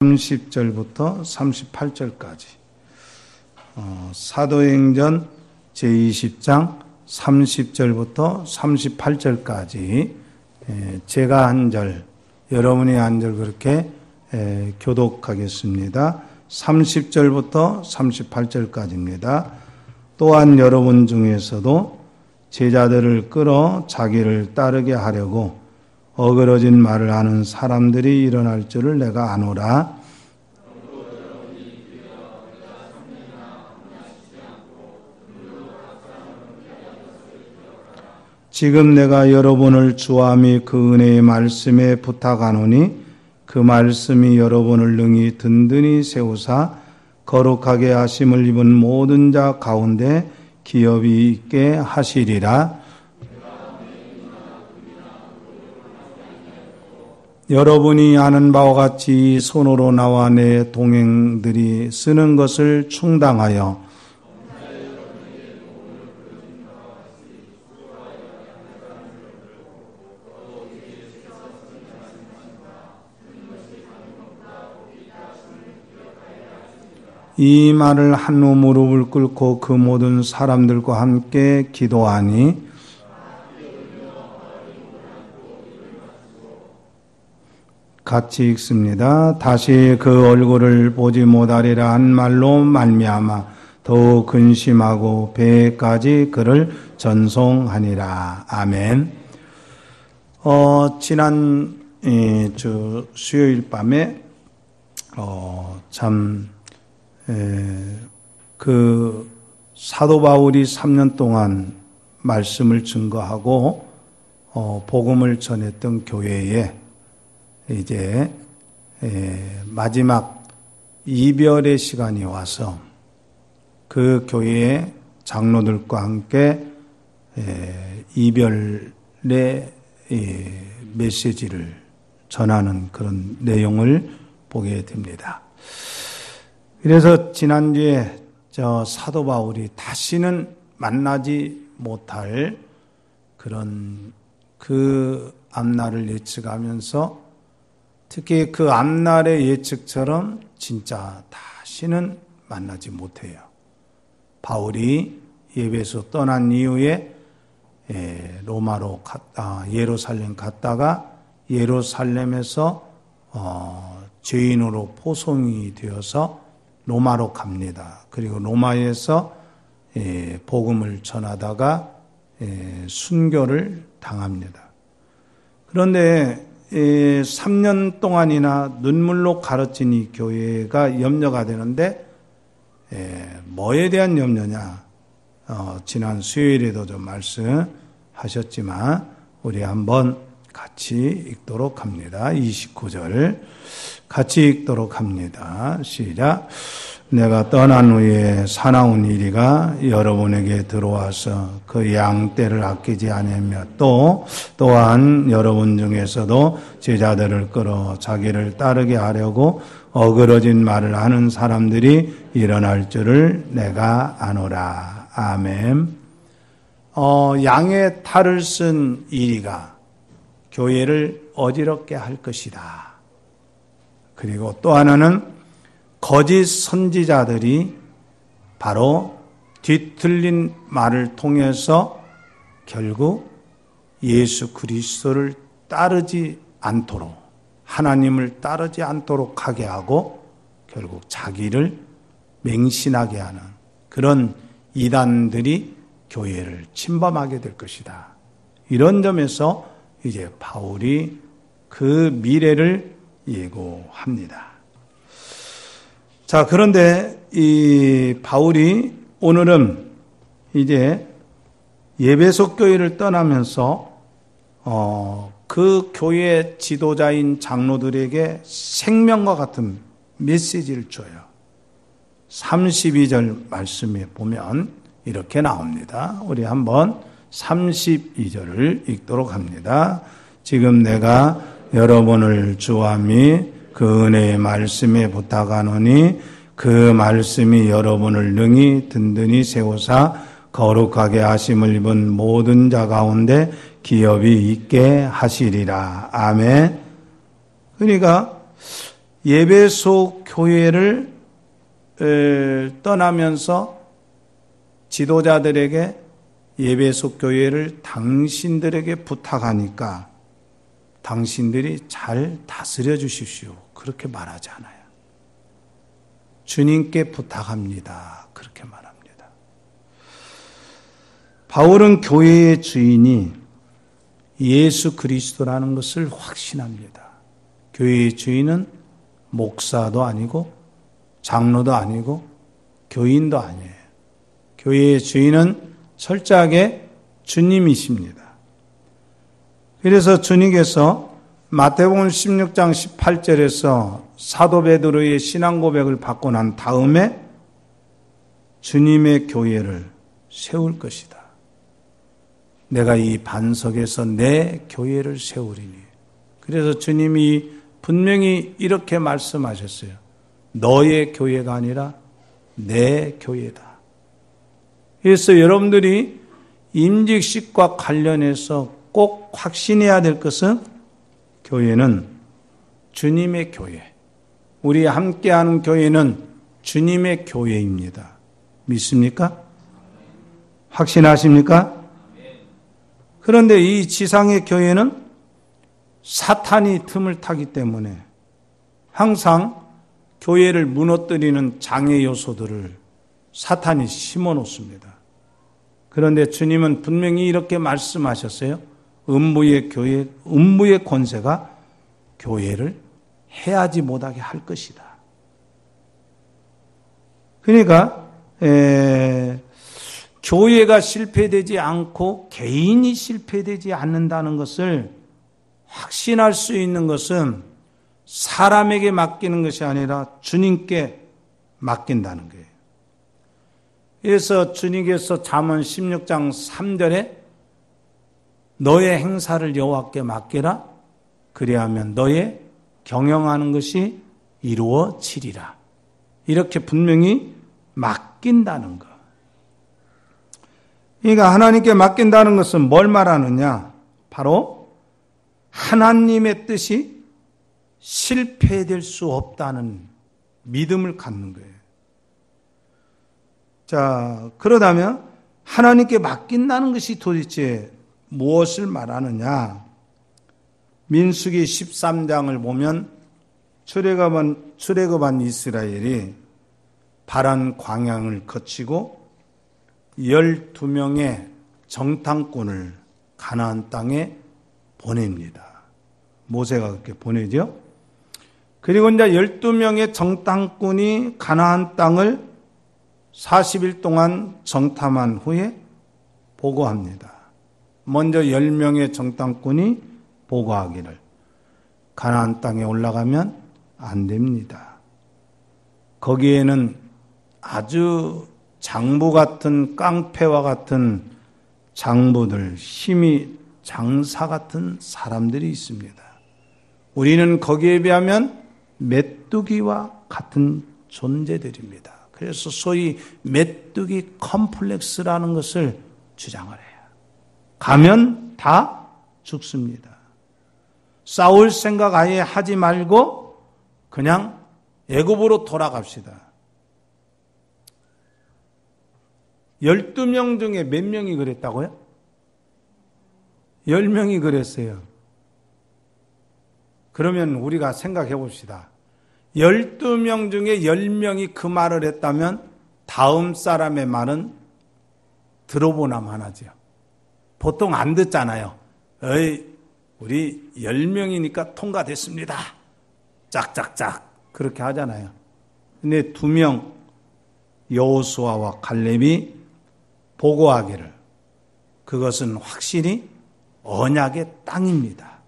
30절부터 38절까지 사도행전 제20장 30절부터 38절까지 제가 한 절, 여러분이 한 절 그렇게 교독하겠습니다. 30절부터 38절까지입니다. 또한 여러분 중에서도 제자들을 끌어 자기를 따르게 하려고 어그러진 말을 하는 사람들이 일어날 줄을 내가 아노라. 지금 내가 여러분을 주와 및 그 은혜의 말씀에 부탁하노니 그 말씀이 여러분을 능히 든든히 세우사 거룩하게 하심을 입은 모든 자 가운데 기업이 있게 하시리라. 여러분이 아는 바와 같이 손으로 나와 내 동행들이 쓰는 것을 충당하여 이 말을 한 후 무릎을 꿇고 그 모든 사람들과 함께 기도하니 같이 읽습니다. 다시 그 얼굴을 보지 못하리라 한 말로 말미암아 더욱 근심하고 배까지 그를 전송하니라. 아멘. 지난 주 수요일 밤에 그 사도 바울이 3년 동안 말씀을 증거하고 복음을 전했던 교회에 이제 마지막 이별의 시간이 와서 그 교회의 장로들과 함께 이별의 메시지를 전하는 그런 내용을 보게 됩니다. 그래서 지난주에 사도 바울이 다시는 만나지 못할 그런 그 앞날을 예측하면서 특히 그 앞날의 예측처럼 진짜 다시는 만나지 못해요. 바울이 에베소 떠난 이후에 로마로 예루살렘 갔다가 예루살렘에서 죄인으로 포송이 되어서 로마로 갑니다. 그리고 로마에서 복음을 전하다가 순교를 당합니다. 그런데 3년 동안이나 눈물로 가르친 이 교회가 염려가 되는데 뭐에 대한 염려냐? 지난 수요일에도 좀 말씀하셨지만 우리 한번 같이 읽도록 합니다. 29절 같이 읽도록 합니다. 시작. 내가 떠난 후에 사나운 이리가 여러분에게 들어와서 그 양떼를 아끼지 아니하며 또한 여러분 중에서도 제자들을 끌어 자기를 따르게 하려고 어그러진 말을 하는 사람들이 일어날 줄을 내가 아노라. 아멘. 양의 탈을 쓴 이리가 교회를 어지럽게 할 것이다. 그리고 또 하나는 거짓 선지자들이 바로 뒤틀린 말을 통해서 결국 예수 그리스도를 따르지 않도록, 하나님을 따르지 않도록 하게 하고 결국 자기를 맹신하게 하는 그런 이단들이 교회를 침범하게 될 것이다. 이런 점에서 이제 바울이 그 미래를 예고합니다. 자, 그런데 이 바울이 오늘은 이제 에베소 교회를 떠나면서 그 교회 지도자인 장로들에게 생명과 같은 메시지를 줘요. 32절 말씀에 보면 이렇게 나옵니다. 우리 한번 32절을 읽도록 합니다. 지금 내가 여러분을 주와 및 그 은혜의 말씀에 부탁하노니 그 말씀이 여러분을 능히 든든히 세우사 거룩하게 하심을 입은 모든 자 가운데 기업이 있게 하시리라. 아멘. 그러니까 예배소 교회를 떠나면서 지도자들에게 예배소 교회를 당신들에게 부탁하니까 당신들이 잘 다스려 주십시오. 그렇게 말하지 않아요. 주님께 부탁합니다. 그렇게 말합니다. 바울은 교회의 주인이 예수 그리스도라는 것을 확신합니다. 교회의 주인은 목사도 아니고 장로도 아니고 교인도 아니에요. 교회의 주인은 철저하게 주님이십니다. 그래서 주님께서 마태복음 16장 18절에서 사도 베드로의 신앙 고백을 받고 난 다음에 주님의 교회를 세울 것이다. 내가 이 반석에서 내 교회를 세우리니. 그래서 주님이 분명히 이렇게 말씀하셨어요. 너의 교회가 아니라 내 교회다. 그래서 여러분들이 임직식과 관련해서 꼭 확신해야 될 것은 교회는 주님의 교회. 우리 함께하는 교회는 주님의 교회입니다. 믿습니까? 확신하십니까? 그런데 이 지상의 교회는 사탄이 틈을 타기 때문에 항상 교회를 무너뜨리는 장애 요소들을 사탄이 심어 놓습니다. 그런데 주님은 분명히 이렇게 말씀하셨어요. 음부의 교회, 음부의 권세가 교회를 해하지 못하게 할 것이다. 그러니까 교회가 실패되지 않고 개인이 실패되지 않는다는 것을 확신할 수 있는 것은 사람에게 맡기는 것이 아니라 주님께 맡긴다는 거예요. 그래서 주님께서 잠언 16장 3절에 너의 행사를 여호와께 맡기라. 그리하면 너의 경영하는 것이 이루어지리라. 이렇게 분명히 맡긴다는 것. 그러니까 하나님께 맡긴다는 것은 뭘 말하느냐? 바로 하나님의 뜻이 실패될 수 없다는 믿음을 갖는 거예요. 자, 그러다면 하나님께 맡긴다는 것이 도대체 무엇을 말하느냐? 민수기 13장을 보면 출애굽한 이스라엘이 바란 광양을 거치고 12명의 정탐꾼을 가나안 땅에 보냅니다. 모세가 그렇게 보내죠. 그리고 이제 12명의 정탐꾼이 가나안 땅을 40일 동안 정탐한 후에 보고합니다. 먼저 10명의 정탐꾼이 보고하기를 가나안 땅에 올라가면 안 됩니다. 거기에는 아주 장부 같은 깡패와 같은 장부들, 힘이 장사 같은 사람들이 있습니다. 우리는 거기에 비하면 메뚜기와 같은 존재들입니다. 그래서 소위 메뚜기 컴플렉스라는 것을 주장을 해요. 가면 다 죽습니다. 싸울 생각 아예 하지 말고 그냥 애굽으로 돌아갑시다. 12명 중에 몇 명이 그랬다고요? 10명이 그랬어요. 그러면 우리가 생각해 봅시다. 12명 중에 10명이 그 말을 했다면 다음 사람의 말은 들어보나 마나죠. 보통 안 듣잖아요. 우리 10명이니까 통과됐습니다. 짝짝짝 그렇게 하잖아요. 근데 2명 여호수아와 갈렙이 보고하기를 그것은 확실히 언약의 땅입니다.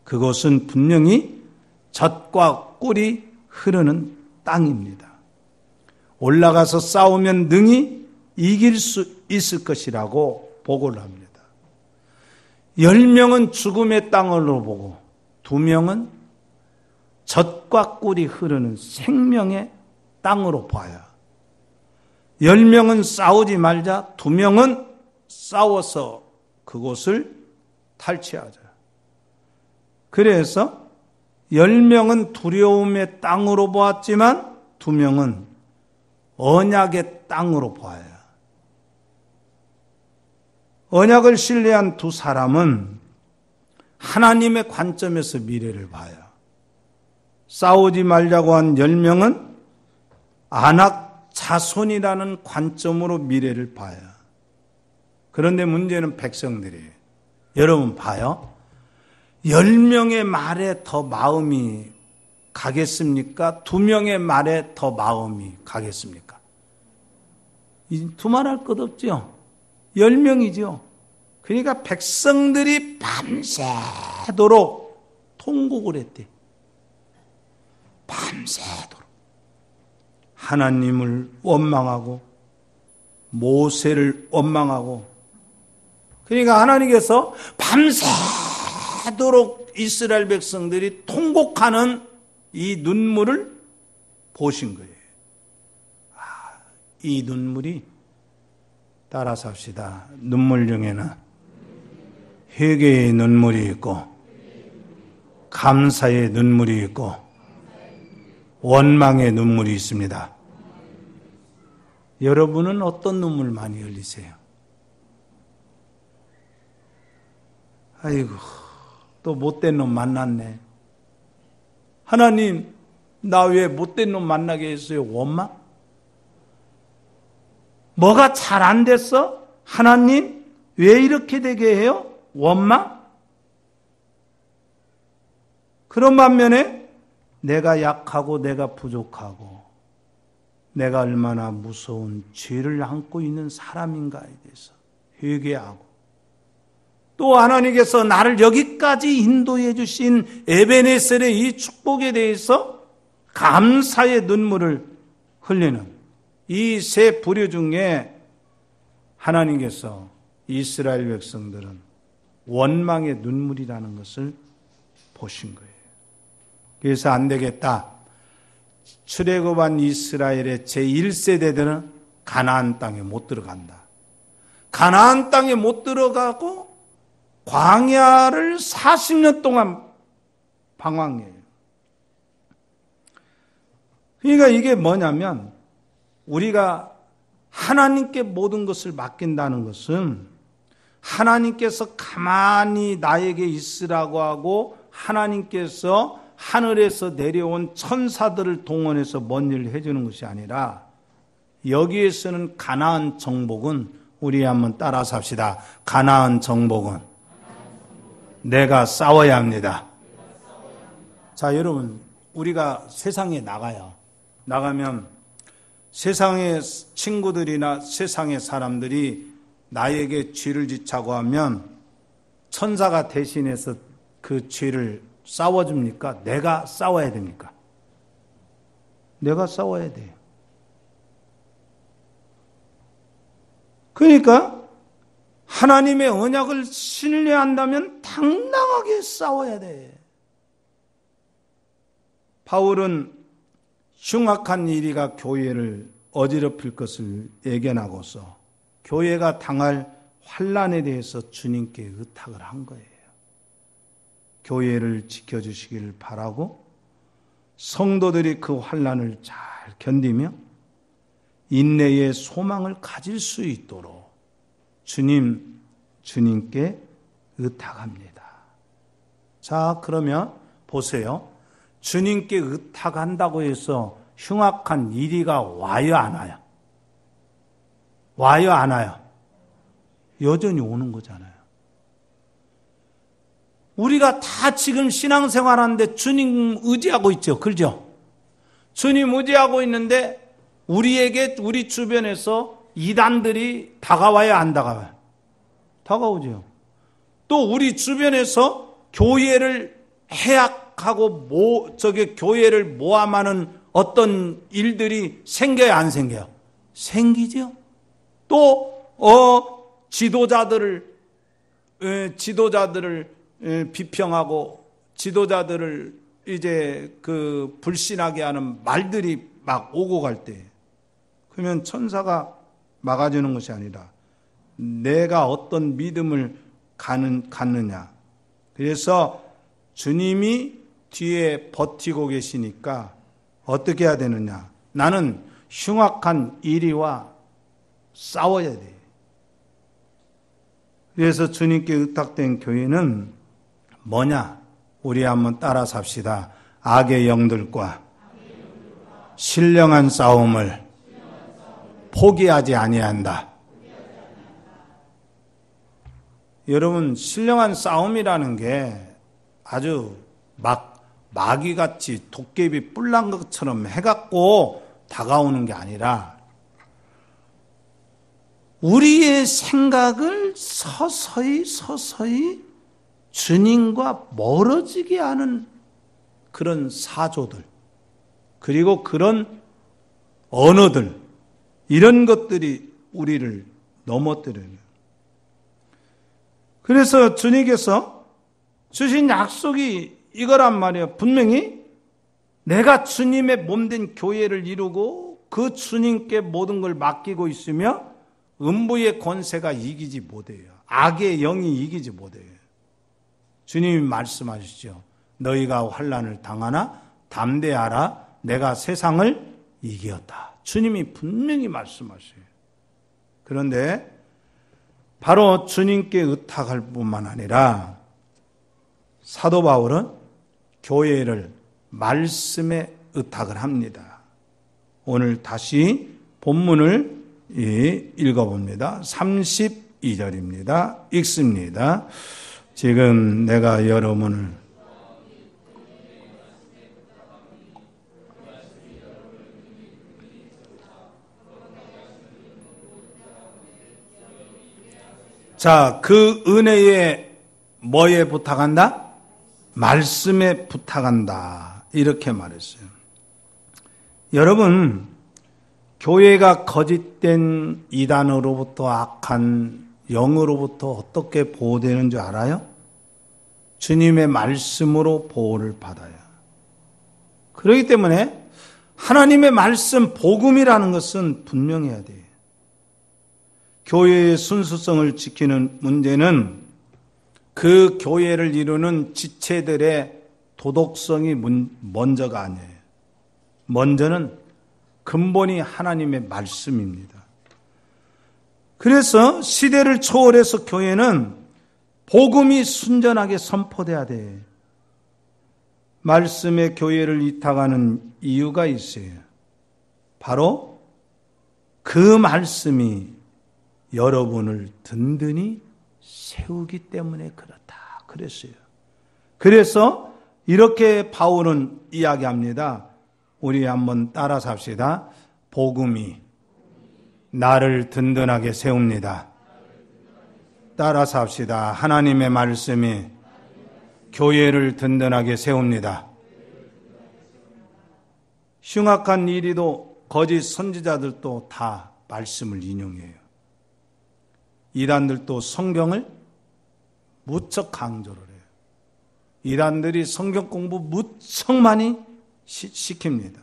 그것은 분명히 젖과 꿀이 흐르는 땅입니다. 올라가서 싸우면 능히 이길 수 있을 것이라고 보고를 합니다. 10명은 죽음의 땅으로 보고 2명은 젖과 꿀이 흐르는 생명의 땅으로 봐요. 10명은 싸우지 말자, 2명은 싸워서 그곳을 탈취하자. 그래서 10명은 두려움의 땅으로 보았지만 2명은 언약의 땅으로 보아요. 언약을 신뢰한 2사람은 하나님의 관점에서 미래를 봐요. 싸우지 말자고 한 10명은 안악 자손이라는 관점으로 미래를 봐요. 그런데 문제는 백성들이에요. 여러분 봐요. 10명의 말에 더 마음이 가겠습니까? 2명의 말에 더 마음이 가겠습니까? 두말할 것 없죠. 10명이죠. 그러니까 백성들이 밤새도록 통곡을 했대. 밤새도록. 하나님을 원망하고 모세를 원망하고, 그러니까 하나님께서 밤새도록 이스라엘 백성들이 통곡하는 이 눈물을 보신 거예요. 이 눈물이, 따라서 합시다. 눈물 중에는 회개의 눈물이 있고 감사의 눈물이 있고 원망의 눈물이 있습니다. 여러분은 어떤 눈물 많이 흘리세요? 아이고, 또 못된 놈 만났네. 하나님, 나 왜 못된 놈 만나게 했어요? 원망? 뭐가 잘 안 됐어? 하나님, 왜 이렇게 되게 해요? 원망? 그런 반면에 내가 약하고 내가 부족하고 내가 얼마나 무서운 죄를 안고 있는 사람인가에 대해서 회개하고, 또 하나님께서 나를 여기까지 인도해 주신 에베네셀의 이 축복에 대해서 감사의 눈물을 흘리는 이 세 부류 중에 하나님께서 이스라엘 백성들은 원망의 눈물이라는 것을 보신 거예요. 그래서 안 되겠다. 출애굽한 이스라엘의 제1세대들은 가나안 땅에 못 들어간다. 가나안 땅에 못 들어가고 광야를 40년 동안 방황해요. 그러니까 이게 뭐냐면, 우리가 하나님께 모든 것을 맡긴다는 것은 하나님께서 가만히 나에게 있으라고 하고 하나님께서 하늘에서 내려온 천사들을 동원해서 뭔 일을 해주는 것이 아니라, 여기에서는 가나안 정복은, 우리 한번 따라서 합시다. 가나안 정복은 내가 싸워야 합니다. 자, 여러분, 우리가 세상에 나가요. 나가면 세상의 친구들이나 세상의 사람들이 나에게 죄를 짓자고 하면 천사가 대신해서 그 죄를 싸워줍니까? 내가 싸워야 됩니까? 내가 싸워야 돼요. 그러니까 하나님의 언약을 신뢰한다면 당당하게 싸워야 돼. 바울은 흉악한 이리가 교회를 어지럽힐 것을 예견하고서 교회가 당할 환난에 대해서 주님께 의탁을 한 거예요. 교회를 지켜주시기를 바라고 성도들이 그 환난을 잘 견디며 인내의 소망을 가질 수 있도록 주님께 의탁합니다. 자, 그러면 보세요. 주님께 의탁한다고 해서 흉악한 이리가 와요, 안 와요? 와요, 안 와요? 여전히 오는 거잖아요. 우리가 다 지금 신앙생활하는데 주님 의지하고 있죠. 그렇죠? 주님 의지하고 있는데 우리에게, 우리 주변에서 이단들이 다가와요, 안 다가와요? 다가오죠. 또 우리 주변에서 교회를 해악하고 교회를 모함하는 어떤 일들이 생겨요, 안 생겨요? 생기죠. 또 지도자들을 비평하고 지도자들을 이제 그 불신하게 하는 말들이 막 오고 갈 때, 그러면 천사가 막아주는 것이 아니라 내가 어떤 믿음을 갖느냐. 그래서 주님이 뒤에 버티고 계시니까 어떻게 해야 되느냐? 나는 흉악한 이리와 싸워야 돼. 그래서 주님께 의탁된 교회는 뭐냐? 우리 한번 따라 삽시다. 악의 영들과 신령한 싸움을 포기하지 아니한다. 여러분, 신령한 싸움이라는 게 아주 마귀같이 도깨비 뿔난 것처럼 해갖고 다가오는 게 아니라 우리의 생각을 서서히 주님과 멀어지게 하는 그런 사조들, 그리고 그런 언어들, 이런 것들이 우리를 넘어뜨려요. 그래서 주님께서 주신 약속이 이거란 말이에요. 분명히 내가 주님의 몸된 교회를 이루고 그 주님께 모든 걸 맡기고 있으며 음부의 권세가 이기지 못해요. 악의 영이 이기지 못해요. 주님이 말씀하시죠. 너희가 환난을 당하나 담대하라. 내가 세상을 이겼다. 주님이 분명히 말씀하셔요. 그런데 바로 주님께 의탁할 뿐만 아니라 사도 바울은 교회를 말씀에 의탁을 합니다. 오늘 다시 본문을 읽어봅니다. 32절입니다. 읽습니다. 지금 내가 여러분을 자, 그 은혜에 뭐에 부탁한다? 말씀에 부탁한다. 이렇게 말했어요. 여러분, 교회가 거짓된 이단으로부터 악한 영으로부터 어떻게 보호되는 줄 알아요? 주님의 말씀으로 보호를 받아요. 그렇기 때문에 하나님의 말씀, 복음이라는 것은 분명해야 돼요. 교회의 순수성을 지키는 문제는 그 교회를 이루는 지체들의 도덕성이 먼저가 아니에요. 먼저는 근본이 하나님의 말씀입니다. 그래서 시대를 초월해서 교회는 복음이 순전하게 선포돼야 돼. 말씀의 교회를 이탁하는 이유가 있어요. 바로 그 말씀이 여러분을 든든히 세우기 때문에 그렇다. 그랬어요. 그래서 이렇게 바울은 이야기합니다. 우리 한번 따라 삽시다. 복음이 나를 든든하게 세웁니다. 따라서 합시다. 하나님의 말씀이 교회를 든든하게 세웁니다. 흉악한 이리도 거짓 선지자들도 다 말씀을 인용해요. 이단들도 성경을 무척 강조를 해요. 이단들이 성경 공부 무척 많이 시킵니다.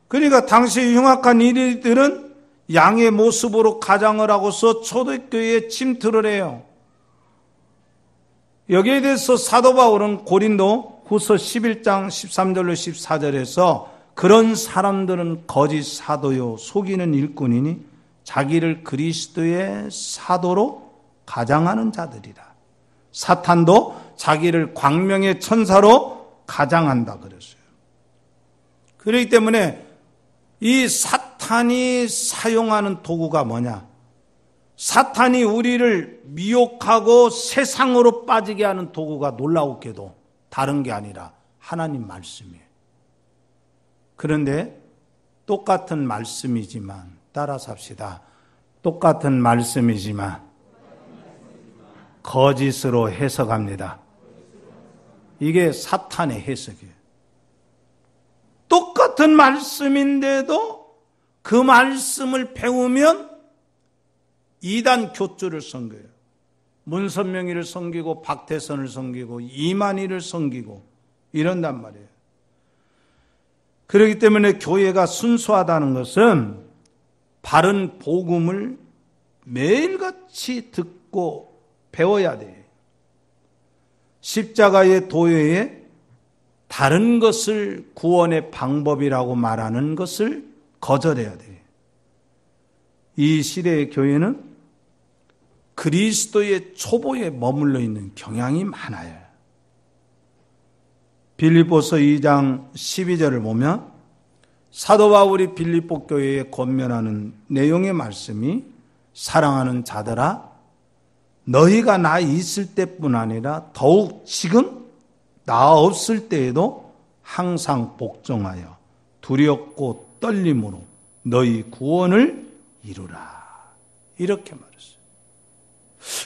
그러니까 당시 흉악한 이리들은 양의 모습으로 가장을 하고서 초대교회에 침투를 해요. 여기에 대해서 사도 바울은 고린도 후서 11장 13절로 14절에서 그런 사람들은 거짓 사도요 속이는 일꾼이니 자기를 그리스도의 사도로 가장하는 자들이라. 사탄도 자기를 광명의 천사로 가장한다 그랬어요. 그렇기 때문에 이 사탄이 사용하는 도구가 뭐냐? 사탄이 우리를 미혹하고 세상으로 빠지게 하는 도구가 놀라웠게도 다른 게 아니라 하나님 말씀이에요. 그런데 똑같은 말씀이지만 따라서 합시다. 똑같은 말씀이지만 거짓으로 해석합니다. 이게 사탄의 해석이에요. 똑같은 말씀인데도 그 말씀을 배우면 이단 교주를 섬겨요. 문선명이를 섬기고 박태선을 섬기고 이만희를 섬기고 이런단 말이에요. 그렇기 때문에 교회가 순수하다는 것은 바른 복음을 매일같이 듣고 배워야 돼요. 십자가의 도회에 다른 것을 구원의 방법이라고 말하는 것을 거절해야 돼요. 이 시대의 교회는 그리스도의 초보에 머물러 있는 경향이 많아요. 빌립보서 2장 12절을 보면 사도 바울이 빌립보 교회에 권면하는 내용의 말씀이 사랑하는 자들아 너희가 나 있을 때뿐 아니라 더욱 지금 나 없을 때에도 항상 복종하여 두렵고 떨림으로 너희 구원을 이루라. 이렇게 말했어요.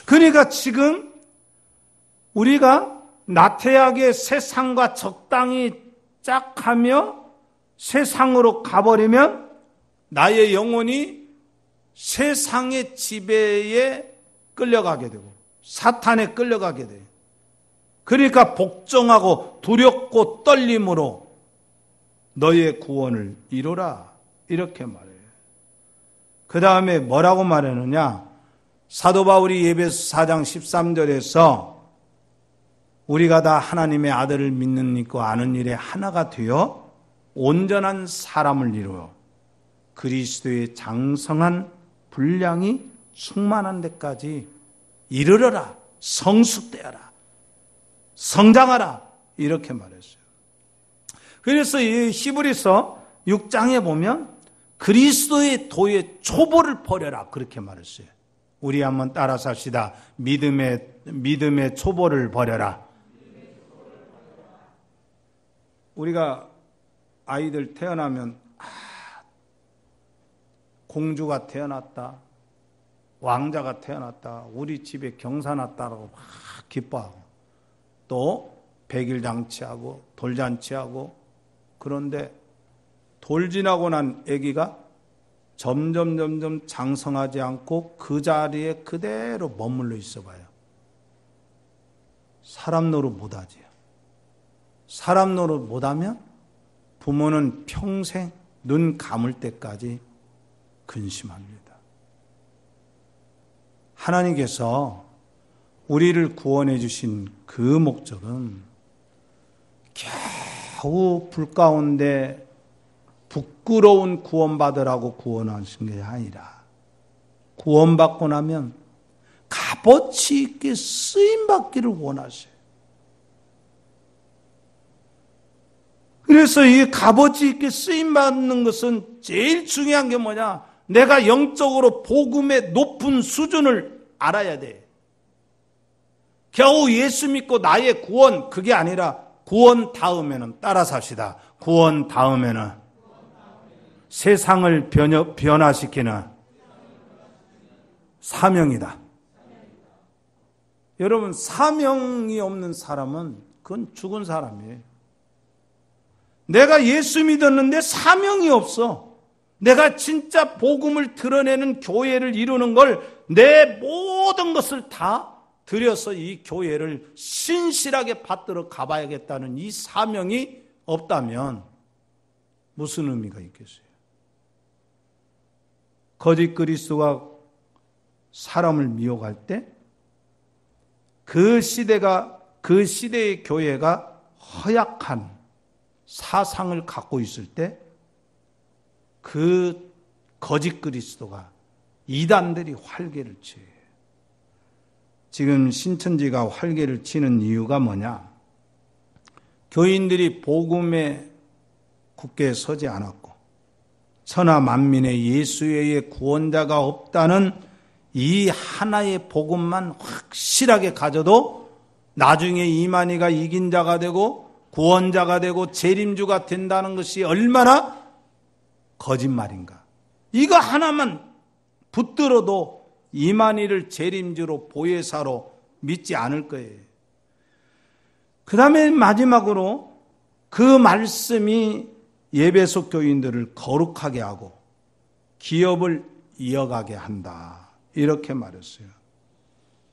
그러니까 지금 우리가 나태하게 세상과 적당히 짝하며 세상으로 가버리면 나의 영혼이 세상의 지배에 끌려가게 되고 사탄에 끌려가게 돼요. 그러니까 복종하고 두렵고 떨림으로 너의 구원을 이루라. 이렇게 말해요. 그 다음에 뭐라고 말하느냐? 사도 바울이 에베소 4장 13절에서 우리가 다 하나님의 아들을 믿는 믿고 아는 일에 하나가 되어 온전한 사람을 이루어 그리스도의 장성한 분량이 충만한 데까지 이르러라. 성숙되어라. 성장하라. 이렇게 말했어요. 그래서 이 히브리서 6장에 보면 그리스도의 도의 초보를 버려라. 그렇게 말했어요. 우리 한번 따라서 합시다. 믿음의 초보를 버려라. 우리가 아이들 태어나면 공주가 태어났다. 왕자가 태어났다. 우리 집에 경사 났다라고 막 기뻐하고 또 백일잔치하고 돌잔치하고 그런데 돌 지나고 난 아기가 점점 장성하지 않고 그 자리에 그대로 머물러 있어 봐요. 사람 노릇 못하지요. 사람 노릇 못하면 부모는 평생 눈 감을 때까지 근심합니다. 하나님께서 우리를 구원해 주신 그 목적은 겨우 불 가운데 부끄러운 구원받으라고 구원하신 게 아니라 구원받고 나면 값어치 있게 쓰임받기를 원하셔요. 그래서 이 값어치 있게 쓰임받는 것은 제일 중요한 게 뭐냐? 내가 영적으로 복음의 높은 수준을 알아야 돼. 겨우 예수 믿고 나의 구원, 그게 아니라 구원 다음에는 따라서 합시다. 구원 다음에는 세상을 변화시키는 사명이다. 여러분, 사명이 없는 사람은 그건 죽은 사람이에요. 내가 예수 믿었는데 사명이 없어. 내가 진짜 복음을 드러내는 교회를 이루는 걸 내 모든 것을 다 들여서 이 교회를 신실하게 받들어 가봐야겠다는 이 사명이 없다면 무슨 의미가 있겠어요? 거짓 그리스도가 사람을 미혹할 때 그 시대의 교회가 허약한 사상을 갖고 있을 때 그 거짓 그리스도가 이단들이 활개를 쳐요. 지금 신천지가 활개를 치는 이유가 뭐냐? 교인들이 복음에 굳게 서지 않았고 천하 만민의 예수 외에 구원자가 없다는 이 하나의 복음만 확실하게 가져도 나중에 이만희가 이긴 자가 되고 구원자가 되고 재림주가 된다는 것이 얼마나 거짓말인가. 이거 하나만 붙들어도 이만희를 재림주로 보혜사로 믿지 않을 거예요. 그 다음에 마지막으로 그 말씀이 예배소 교인들을 거룩하게 하고 기업을 이어가게 한다. 이렇게 말했어요.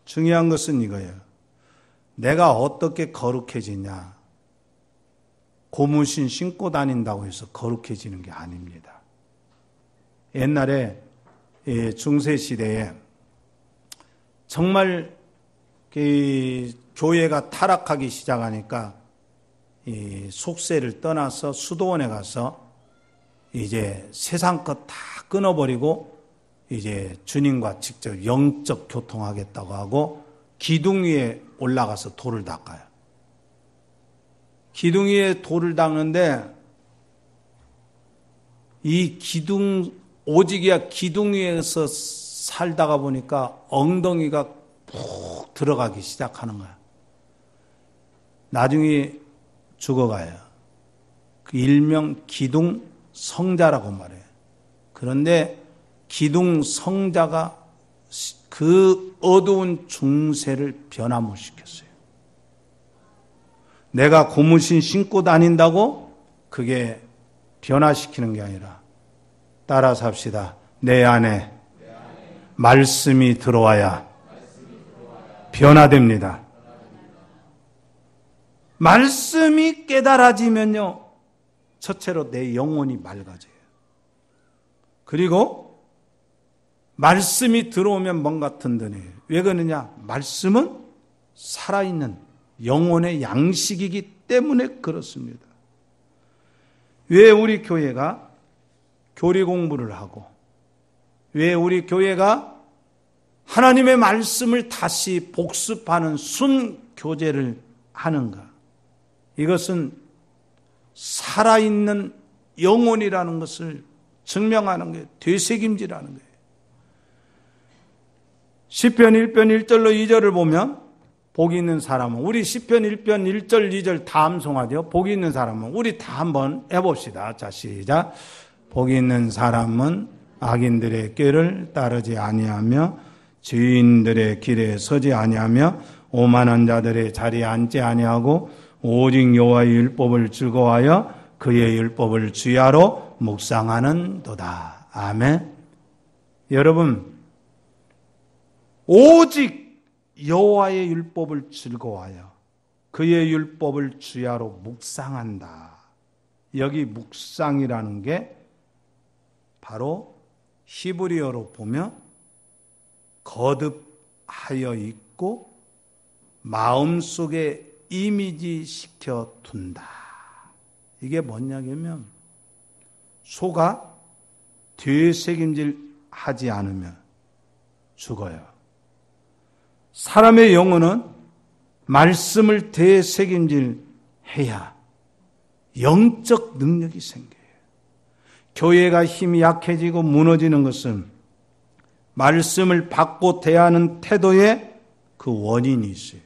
중요한 것은 이거예요. 내가 어떻게 거룩해지냐. 고무신 신고 다닌다고 해서 거룩해지는 게 아닙니다. 옛날에 중세시대에 정말 교회가 타락하기 시작하니까 이 속세를 떠나서 수도원에 가서 이제 세상 것 다 끊어버리고 이제 주님과 직접 영적 교통하겠다고 하고 기둥 위에 올라가서 돌을 닦아요. 기둥 위에 돌을 닦는데 이 기둥, 오직이야 기둥 위에서 살다가 보니까 엉덩이가 푹 들어가기 시작하는 거야. 나중에 죽어가요. 그 일명 기둥 성자라고 말해요. 그런데 기둥 성자가 그 어두운 중세를 변화 못 시켰어요. 내가 고무신 신고 다닌다고 그게 변화시키는 게 아니라 따라서 합시다. 내 안에 말씀이 들어와야 변화됩니다. 말씀이 깨달아지면요, 첫째로 내 영혼이 맑아져요. 그리고 말씀이 들어오면 뭔가 든든해요. 왜 그러느냐? 말씀은 살아있는 영혼의 양식이기 때문에 그렇습니다. 왜 우리 교회가 교리 공부를 하고, 왜 우리 교회가 하나님의 말씀을 다시 복습하는 순교제를 하는가? 이것은 살아있는 영혼이라는 것을 증명하는 게 되새김질하는 거예요. 시편 1편 1절로 2절을 보면 복이 있는 사람은, 우리 시편 1편 1절 2절 다 암송하죠. 복이 있는 사람은 우리 다 한번 해봅시다. 자, 시작. 복이 있는 사람은 악인들의 꾀를 따르지 아니하며 죄인들의 길에 서지 아니하며 오만한 자들의 자리에 앉지 아니하고 오직 여호와의 율법을 즐거워하여 그의 율법을 주야로 묵상하는도다. 아멘. 여러분, 오직 여호와의 율법을 즐거워하여 그의 율법을 주야로 묵상한다. 여기 묵상이라는 게 바로 히브리어로 보면 거듭하여 있고 마음속에 이미지 시켜 둔다. 이게 뭐냐면 소가 되새김질 하지 않으면 죽어요. 사람의 영혼은 말씀을 되새김질 해야 영적 능력이 생겨요. 교회가 힘이 약해지고 무너지는 것은 말씀을 받고 대하는 태도에 그 원인이 있어요.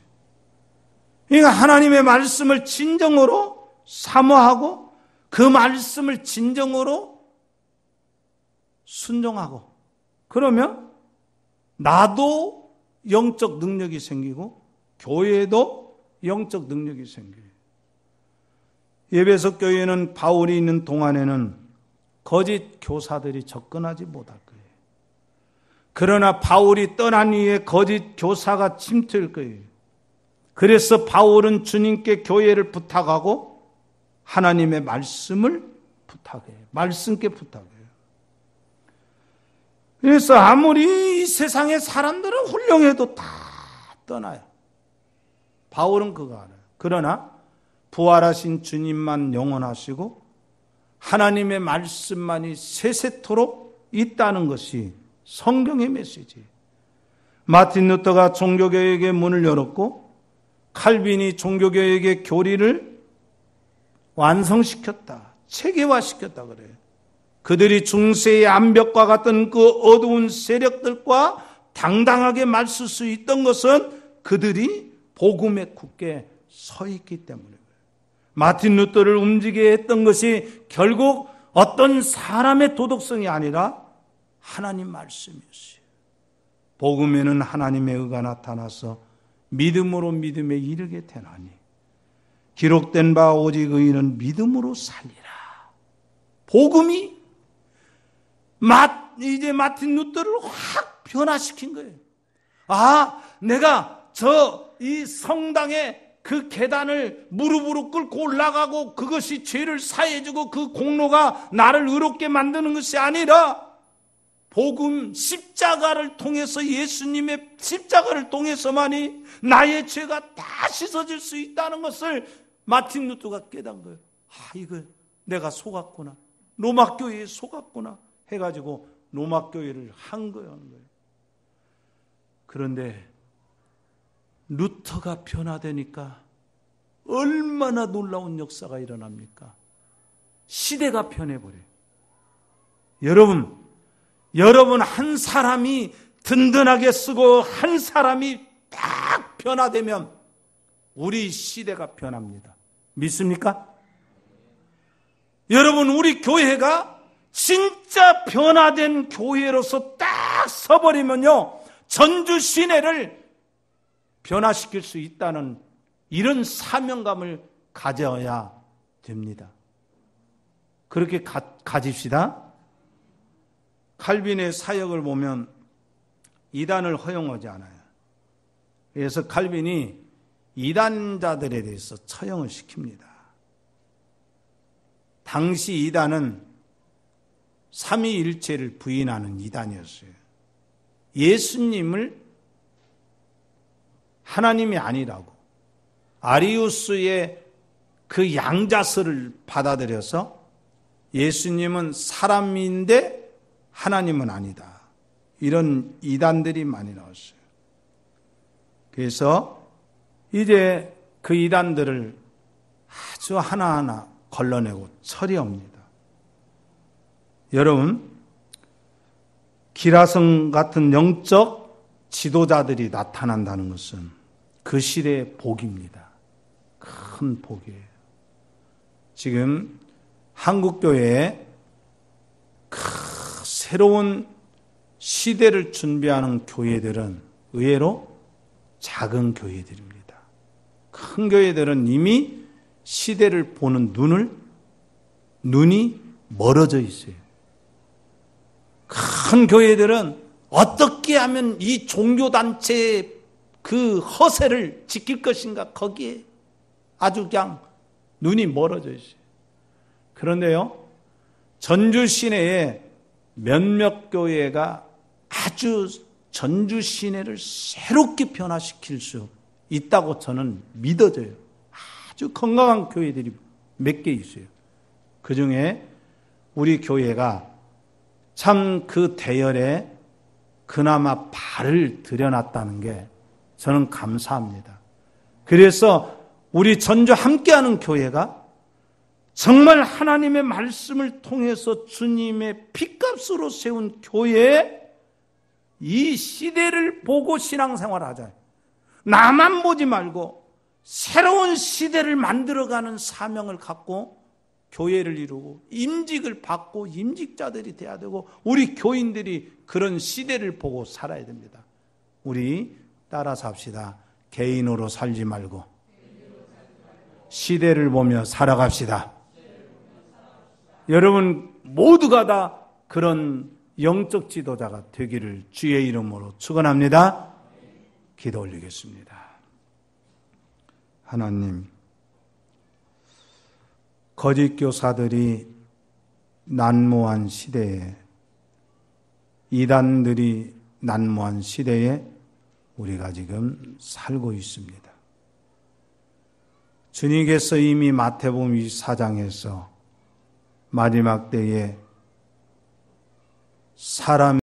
그러니까 하나님의 말씀을 진정으로 사모하고 그 말씀을 진정으로 순종하고, 그러면 나도 영적 능력이 생기고 교회도 영적 능력이 생겨요. 에베소 교회는 바울이 있는 동안에는 거짓 교사들이 접근하지 못할 거예요. 그러나 바울이 떠난 이후에 거짓 교사가 침투할 거예요. 그래서 바울은 주님께 교회를 부탁하고 하나님의 말씀을 부탁해요. 말씀께 부탁해요. 그래서 아무리 이 세상의 사람들은 훌륭해도 다 떠나요. 바울은 그거 알아요. 그러나 부활하신 주님만 영원하시고 하나님의 말씀만이 세세토록 있다는 것이 성경의 메시지예요. 마틴 루터가 종교개혁의 문을 열었고 칼빈이 종교개혁의 교리를 완성시켰다, 체계화시켰다 그래요. 그들이 중세의 암벽과 같은 그 어두운 세력들과 당당하게 맞설 수 있던 것은 그들이 복음에 굳게 서 있기 때문에, 마틴 루터를 움직이게 했던 것이 결국 어떤 사람의 도덕성이 아니라 하나님 말씀이었어요. 복음에는 하나님의 의가 나타나서 믿음으로 믿음에 이르게 되나니 기록된 바 오직 의인은 믿음으로 살리라. 복음이 이제 마틴 루터를 확 변화시킨 거예요. 아, 내가 이 성당에 그 계단을 무릎으로 꿇고 올라가고 그것이 죄를 사해주고 그 공로가 나를 의롭게 만드는 것이 아니라 복음 십자가를 통해서, 예수님의 십자가를 통해서만이 나의 죄가 다 씻어질 수 있다는 것을 마틴 루터가 깨달은 거예요. 이거 내가 속았구나. 로마 교회에 속았구나 해가지고 로마 교회를 한 거예요. 그런데 루터가 변화되니까 얼마나 놀라운 역사가 일어납니까? 시대가 변해버려요. 여러분 한 사람이 든든하게 쓰고 한 사람이 딱 변화되면 우리 시대가 변합니다. 믿습니까? 여러분, 우리 교회가 진짜 변화된 교회로서 딱 서버리면요, 전주 시내를 변화시킬 수 있다는 이런 사명감을 가져야 됩니다. 그렇게 가집시다. 칼빈의 사역을 보면 이단을 허용하지 않아요. 그래서 칼빈이 이단자들에 대해서 처형을 시킵니다. 당시 이단은 삼위일체를 부인하는 이단이었어요. 예수님을 하나님이 아니라고 아리우스의 그 양자설을 받아들여서 예수님은 사람인데 하나님은 아니다. 이런 이단들이 많이 나왔어요. 그래서 이제 그 이단들을 아주 하나하나 걸러내고 처리합니다. 여러분, 기라성 같은 영적 지도자들이 나타난다는 것은 그 시대의 복입니다. 큰 복이에요. 지금 한국교회에 새로운 시대를 준비하는 교회들은 의외로 작은 교회들입니다. 큰 교회들은 이미 시대를 보는 눈이 멀어져 있어요. 큰 교회들은 어떻게 하면 이 종교단체의 그 허세를 지킬 것인가, 거기에 아주 그냥 눈이 멀어져 있어요. 그런데요, 전주 시내에 몇몇 교회가 아주 전주 시내를 새롭게 변화시킬 수 있다고 저는 믿어져요. 아주 건강한 교회들이 몇 개 있어요. 그 중에 우리 교회가 참 그 대열에 그나마 발을 들여놨다는 게 저는 감사합니다. 그래서 우리 전주 함께하는 교회가 정말 하나님의 말씀을 통해서 주님의 핏값으로 세운 교회에 이 시대를 보고 신앙생활을 하자. 나만 보지 말고 새로운 시대를 만들어가는 사명을 갖고 교회를 이루고 임직을 받고 임직자들이 돼야 되고 우리 교인들이 그런 시대를 보고 살아야 됩니다. 우리 따라 삽시다. 개인으로 살지 말고 시대를 보며 살아갑시다. 여러분 모두가 다 그런 영적 지도자가 되기를 주의 이름으로 축원합니다. 기도 올리겠습니다. 하나님, 거짓 교사들이 난무한 시대에, 이단들이 난무한 시대에 우리가 지금 살고 있습니다. 주님께서 이미 마태복음 24장에서 마지막 때에 사람